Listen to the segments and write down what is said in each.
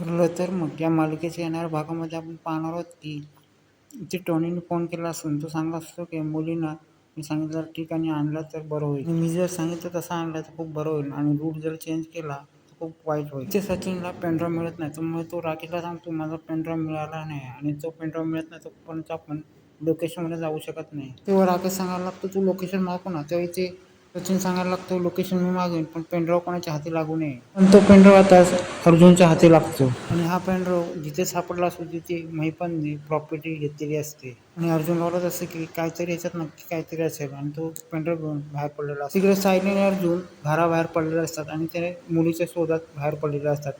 ठरलं तर मग या मालिकेच्या येणाऱ्या भागामध्ये आपण पाहणार आहोत की इथे टोनीने फोन केला असून तो सांगत असतो की मुलींना मी सांगितलं ठिकाणी आणलं तर बरं होईल, मी जर सांगितलं तसं आणलं तर खूप बरं होईल आणि रूट जर चेंज केला तर खूप वाईट होईल. इथे सचिनला पेनड्रॉईव्ह मिळत नाही, त्यामुळे तो राकेशला सांगतो माझा पेनड्रॉईव्ह मिळाला नाही आणि तो पेनड्रॉईव्ह मिळत नाही तोपर्यंत आपण लोकेशनमध्ये जाऊ शकत नाही. तेव्हा राकेश सांगायला लागतो तू लोकेशन मागव ना, तेव्हा इथे सचिन सांगायला लागतो लोकेशन मी मागेन पण पेनड्रॉईव्ह कोणाच्या हाती लागू नये. पण तो पेनड्रॉईव्ह आता अर्जुनच्या हाती लागतो आणि हा पेनड्रॉईव्ह जिथे सापडला असतो तिथे महिपांनी प्रॉपर्टी घेतलेली असते आणि अर्जुन बोलत असते की काहीतरी याच्यात नक्की काहीतरी असेल आणि तो पेनड्रॉईव्ह घेऊन बाहेर पडलेला असतो. तिकडे सायली आणि अर्जुन घराबाहेर पडलेले असतात आणि ते मुलीच्या शोधात बाहेर पडलेले असतात.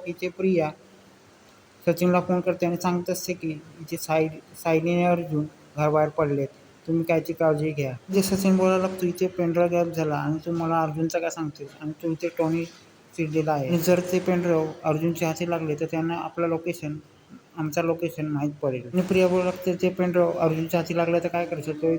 इथे प्रिया सचिनला फोन करते आणि सांगत असते की इथे सायली आणि अर्जुन घराबाहेर पडलेत, तुम्ही कायची काळजी घ्या. म्हणजे सचिन बोलायला लागतो इथे पेनड्रॉईव्ह गॅप झाला आणि तू मला अर्जुनचा काय सांगतोस आणि तू इथे टोनी चिडलेला आहे आणि जर ते पेनड्रॉईव्ह अर्जुनच्या हाती लागले तर त्यांना आमचा लोकेशन माहीत पडेल. आणि प्रिया बोलायला लागते ते पेनड्रॉईव्ह अर्जुनच्या हाती लागलं तर काय करायचं, तो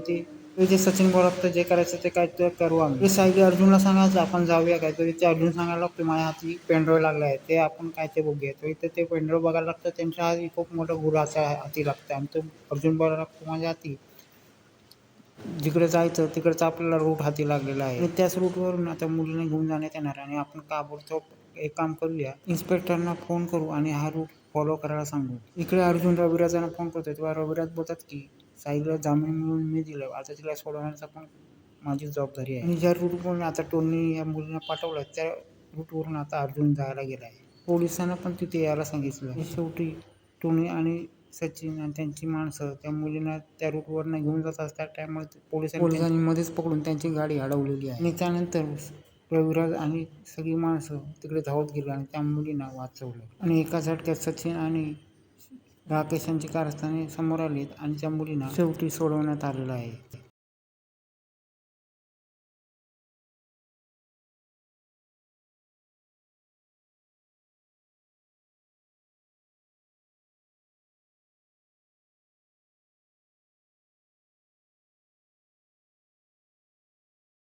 इथे सचिन बोलायला लागतं जे करायचं ते काय तर करू आम्ही. सायली अर्जुनला सांगायचं आपण जाऊया काय, तो इथे अर्जुन सांगायला लागतो माझ्या हाती पेनड्रॉईव्ह लागला आहे ते आपण काय ते बघूया. तो इथे ते पेनड्रॉईव्ह बघायला लागतं त्यांच्या हाती खूप मोठं गुराच्या हाती लागतं आणि तो अर्जुन बोलायला लागतो माझ्या हाती जिकडे जायचं तिकडचा आपल्याला रूट हाती लागलेला आहे आणि त्याच रूटवरून आता मुलीने घेऊन जाण्यात येणार आणि आपण ताबडतोब एक काम करूया, इन्स्पेक्टरना फोन करू आणि हा रूट फॉलो करायला सांगू. इकडे अर्जुन रविराजांना फोन करतोय तेव्हा रविराज बोलतात की साईला जामीन मिळून मी दिलं, आता तिला सोडवण्याचा पण माझी जबाबदारी आहे आणि ज्या रूटवरून आता टोनी या मुलीला पाठवलं त्या रूटवरून आता अर्जुन जायला गेला आहे. पोलिसांना पण तिथे यायला सांगितलं. शेवटी टोनी आणि सचिन आणि त्यांची माणसं त्या मुलींना त्या रूटवरनं घेऊन जात असतात. त्यामुळे पोलिसांनी मध्येच पकडून त्यांची गाडी अडवलेली आहे आणि त्यानंतर रविराज आणि सगळी माणसं तिकडे धावत गेली आणि त्या मुलींना वाचवलं आणि एका झटक्यात सचिन आणि राकेश यांची कारस्थाने समोर आलीत आणि त्या मुलींना शेवटी सोडवण्यात आलेलं आहे.